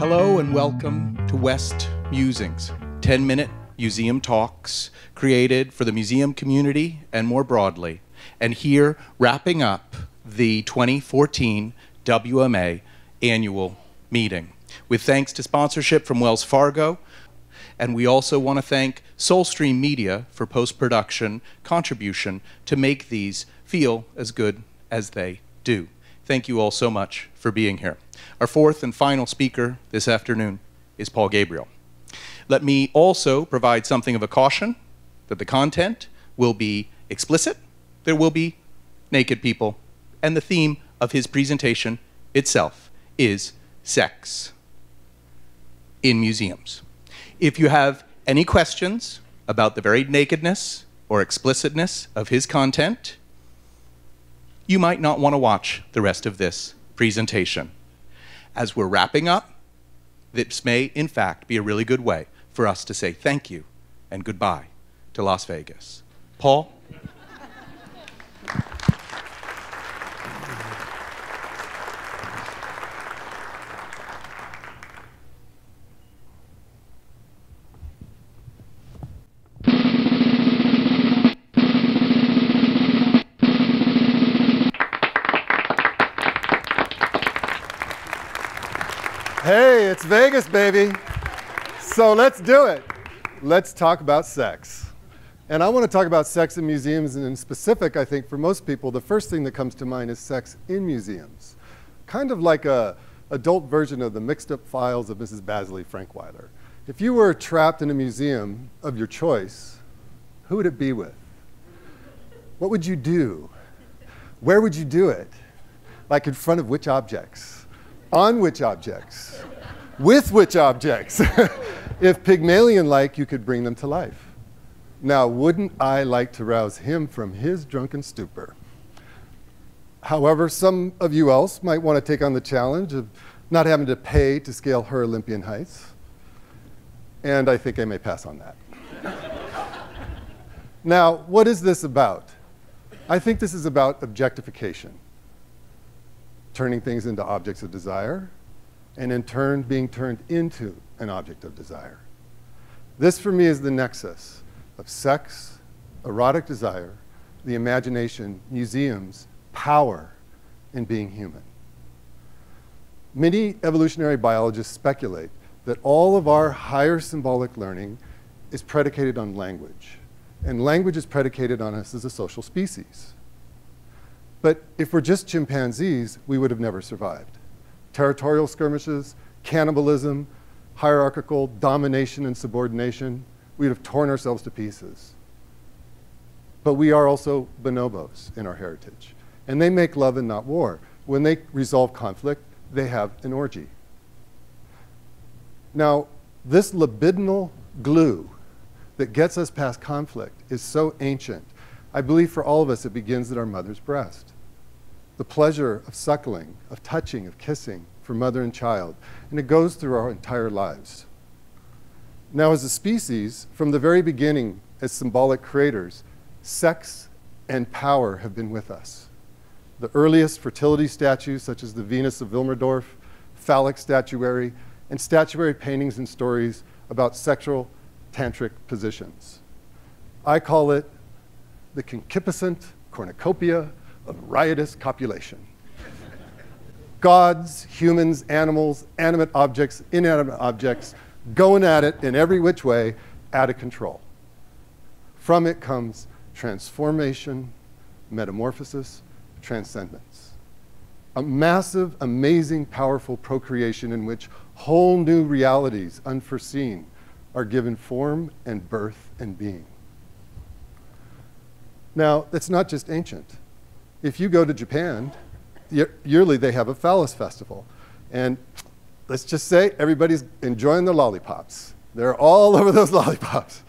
Hello and welcome to WestMusings, 10-minute museum talks created for the museum community and more broadly. And here, wrapping up the 2014 WMA annual meeting. With thanks to sponsorship from Wells Fargo, and we also want to thank Soulstream Media for post-production contribution to make these feel as good as they do. Thank you all so much for being here. Our fourth and final speaker this afternoon is Paul Gabriel. Let me also provide something of a caution that the content will be explicit, there will be naked people, and the theme of his presentation itself is sex in museums. If you have any questions about the very nakedness or explicitness of his content, you might not want to watch the rest of this presentation. As we're wrapping up, this may, in fact, be a really good way for us to say thank you and goodbye to Las Vegas. Paul? Hey, it's Vegas, baby. So let's do it. Let's talk about sex. And I want to talk about sex in museums, and in specific, I think for most people, the first thing that comes to mind is sex in museums. Kind of like an adult version of the mixed up files of Mrs. Basley Frankweiler. If you were trapped in a museum of your choice, who would it be with? What would you do? Where would you do it? Like in front of which objects? On which objects? With which objects? If Pygmalion-like, you could bring them to life. Now, wouldn't I like to rouse him from his drunken stupor? However, some of you else might want to take on the challenge of not having to pay to scale her Olympian heights. And I think I may pass on that. Now, what is this about? I think this is about objectification. Turning things into objects of desire, and in turn being turned into an object of desire. This for me is the nexus of sex, erotic desire, the imagination, museums, power, and being human. Many evolutionary biologists speculate that all of our higher symbolic learning is predicated on language, and language is predicated on us as a social species. But if we're just chimpanzees, we would have never survived. Territorial skirmishes, cannibalism, hierarchical domination and subordination, we'd have torn ourselves to pieces. But we are also bonobos in our heritage. And they make love and not war. When they resolve conflict, they have an orgy. Now, this libidinal glue that gets us past conflict is so ancient. I believe for all of us, it begins at our mother's breast. The pleasure of suckling, of touching, of kissing for mother and child. And it goes through our entire lives. Now, as a species, from the very beginning, as symbolic creators, sex and power have been with us. The earliest fertility statues, such as the Venus of Wilmersdorf, phallic statuary, and statuary paintings and stories about sexual tantric positions. I call it the concupiscent cornucopia of riotous copulation. Gods, humans, animals, animate objects, inanimate objects, going at it in every which way, out of control. From it comes transformation, metamorphosis, transcendence. A massive, amazing, powerful procreation in which whole new realities, unforeseen, are given form and birth and being. Now, it's not just ancient. If you go to Japan, yearly they have a phallus festival. And let's just say everybody's enjoying their lollipops. They're all over those lollipops.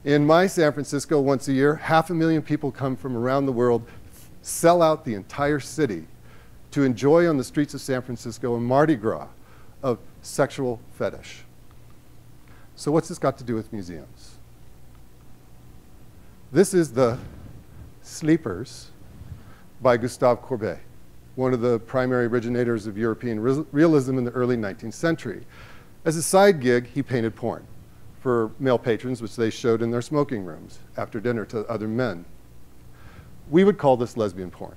In my San Francisco, once a year, 500,000 people come from around the world, sell out the entire city to enjoy on the streets of San Francisco a Mardi Gras of sexual fetish. So what's this got to do with museums? This is the Sleepers by Gustave Courbet, one of the primary originators of European realism in the early 19th century. As a side gig, he painted porn for male patrons, which they showed in their smoking rooms after dinner to other men. We would call this lesbian porn.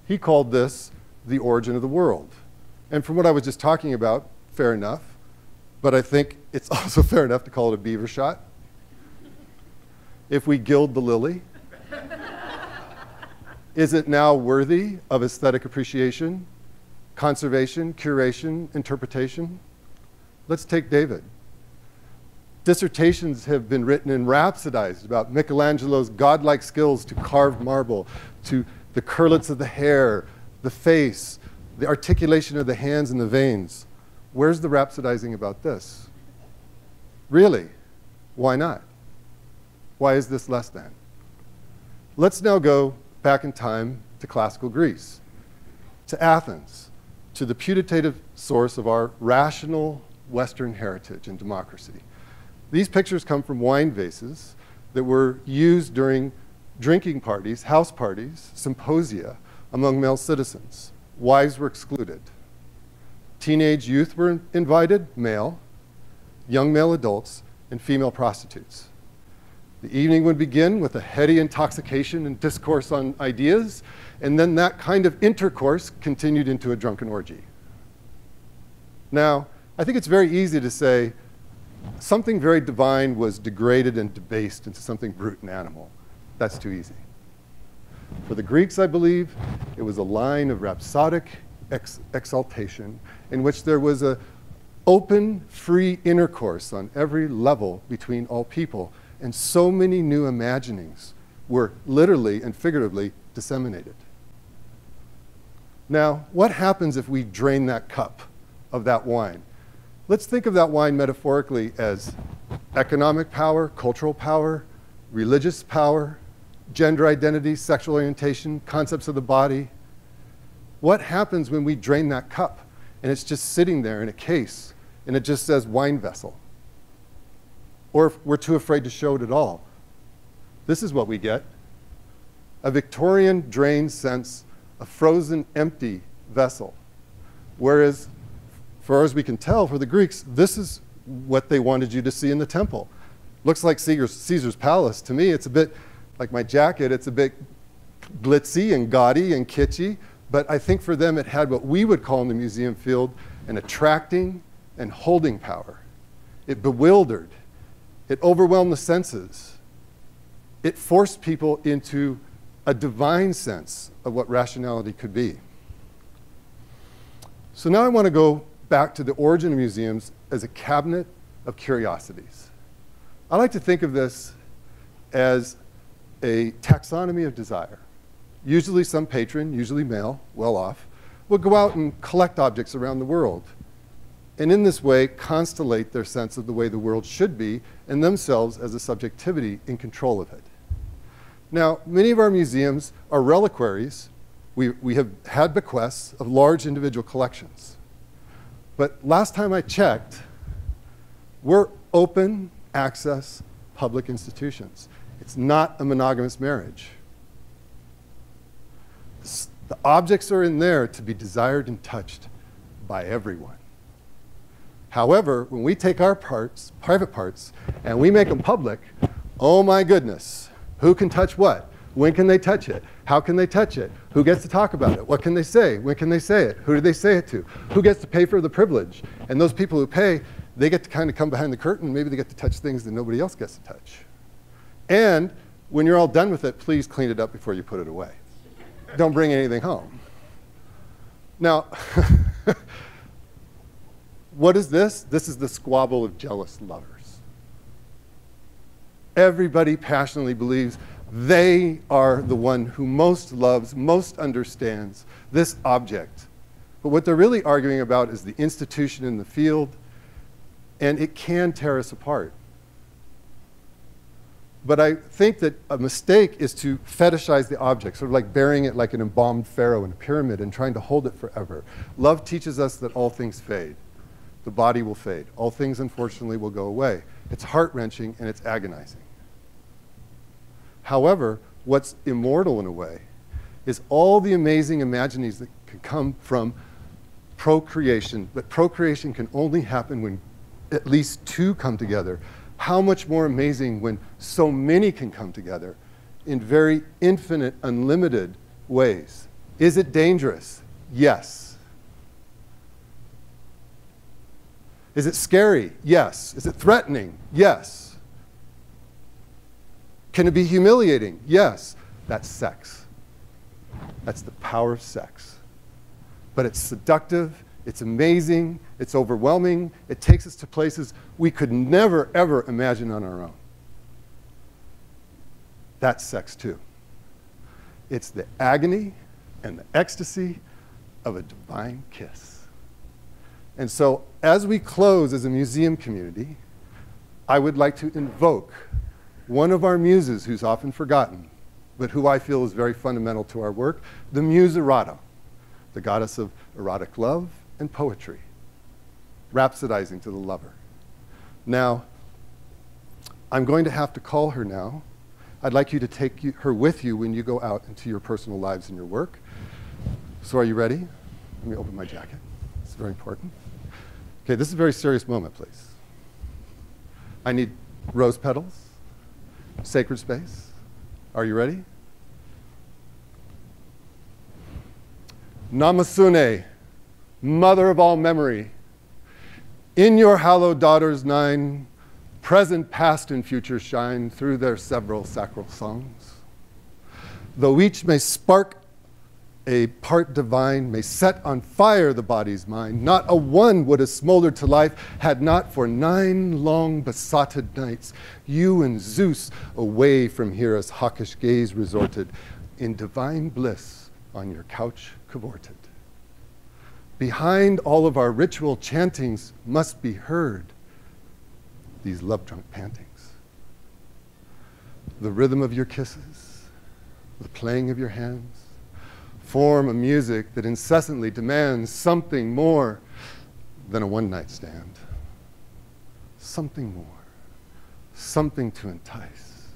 He called this the origin of the world. And from what I was just talking about, fair enough, but I think it's also fair enough to call it a beaver shot. If we gild the lily, is it now worthy of aesthetic appreciation, conservation, curation, interpretation? Let's take David. Dissertations have been written and rhapsodized about Michelangelo's godlike skills to carve marble, to the curlets of the hair, the face, the articulation of the hands and the veins. Where's the rhapsodizing about this? Really? Why not? Why is this less than? Let's now go back in time to classical Greece, to Athens, to the putative source of our rational Western heritage and democracy. These pictures come from wine vases that were used during drinking parties, house parties, symposia among male citizens. Wives were excluded. Teenage youth were invited, male, young male adults, and female prostitutes. The evening would begin with a heady intoxication and discourse on ideas, and then that kind of intercourse continued into a drunken orgy. Now, I think it's very easy to say something very divine was degraded and debased into something brute and animal. That's too easy. For the Greeks, I believe, it was a line of rhapsodic exaltation in which there was an open, free intercourse on every level between all people, and so many new imaginings were literally and figuratively disseminated. Now, what happens if we drain that cup of that wine? Let's think of that wine metaphorically as economic power, cultural power, religious power, gender identity, sexual orientation, concepts of the body. What happens when we drain that cup and it's just sitting there in a case and it just says wine vessel? Or if we're too afraid to show it at all. This is what we get. A Victorian drained sense, a frozen, empty vessel. Whereas, as far as we can tell, for the Greeks, this is what they wanted you to see in the temple. Looks like Caesar's palace. To me, it's a bit like my jacket. It's a bit glitzy and gaudy and kitschy. But I think for them, it had what we would call in the museum field an attracting and holding power. It bewildered. It overwhelmed the senses. It forced people into a divine sense of what rationality could be. So now I want to go back to the origin of museums as a cabinet of curiosities. I like to think of this as a taxonomy of desire. Usually some patron, usually male, well off, will go out and collect objects around the world, and in this way constellate their sense of the way the world should be and themselves as a subjectivity in control of it. Now, many of our museums are reliquaries. We have had bequests of large individual collections. But last time I checked, we're open access public institutions. It's not a monogamous marriage. The objects are in there to be desired and touched by everyone. However, when we take our parts, private parts, and we make them public, oh my goodness, who can touch what? When can they touch it? How can they touch it? Who gets to talk about it? What can they say? When can they say it? Who do they say it to? Who gets to pay for the privilege? And those people who pay, they get to kind of come behind the curtain. Maybe they get to touch things that nobody else gets to touch. And when you're all done with it, please clean it up before you put it away. Don't bring anything home. Now, what is this? This is the squabble of jealous lovers. Everybody passionately believes they are the one who most loves, most understands this object. But what they're really arguing about is the institution in the field, and it can tear us apart. But I think that a mistake is to fetishize the object, sort of like burying it like an embalmed pharaoh in a pyramid and trying to hold it forever. Love teaches us that all things fade. The body will fade. All things, unfortunately, will go away. It's heart-wrenching and it's agonizing. However, what's immortal in a way is all the amazing imaginings that can come from procreation, but procreation can only happen when at least two come together. How much more amazing when so many can come together in very infinite, unlimited ways. Is it dangerous? Yes. Is it scary? Yes. Is it threatening? Yes. Can it be humiliating? Yes. That's sex. That's the power of sex. But it's seductive, it's amazing, it's overwhelming, it takes us to places we could never, ever imagine on our own. That's sex too. It's the agony and the ecstasy of a divine kiss. And so, as we close as a museum community, I would like to invoke one of our muses who's often forgotten, but who I feel is very fundamental to our work, the muse Erato, the goddess of erotic love and poetry, rhapsodizing to the lover. Now, I'm going to have to call her now. I'd like you to take her with you when you go out into your personal lives and your work. So are you ready? Let me open my jacket. It's very important. Okay, this is a very serious moment, please. I need rose petals, sacred space. Are you ready? Namasune, mother of all memory, in your hallowed daughters 9, present, past, and future shine through their several sacral songs. Though each may spark a part divine, may set on fire the body's mind, not a one would have smoldered to life had not for 9 long besotted nights you and Zeus away from here as hawkish gaze resorted, in divine bliss on your couch cavorted. Behind all of our ritual chantings must be heard these love-drunk pantings. The rhythm of your kisses, the playing of your hands, form a music that incessantly demands something more than a one-night stand. Something more, something to entice,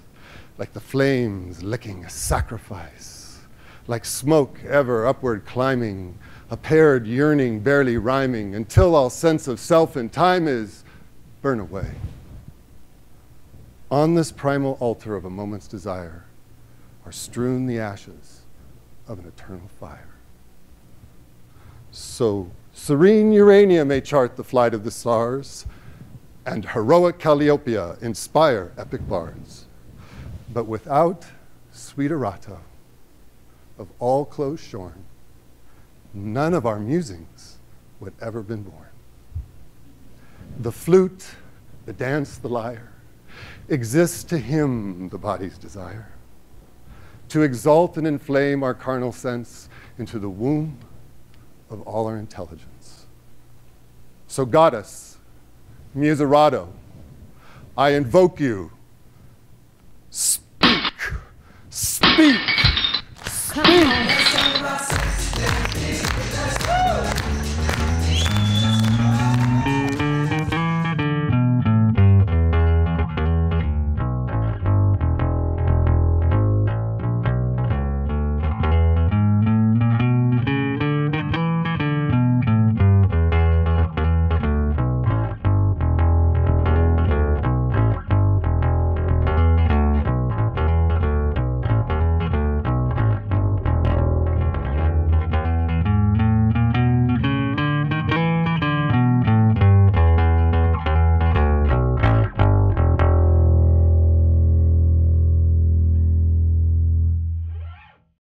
like the flames licking a sacrifice, like smoke ever upward climbing, a paired yearning barely rhyming, until all sense of self and time is burn away. On this primal altar of a moment's desire are strewn the ashes of an eternal fire. So serene Urania may chart the flight of the stars, and heroic Calliope inspire epic bards. But without sweet Erato, of all clothes shorn, none of our musings would ever been born. The flute, the dance, the lyre, exists to hymn the body's desire, to exalt and inflame our carnal sense into the womb of all our intelligence. So goddess, muse Erato, I invoke you. Speak, speak, speak.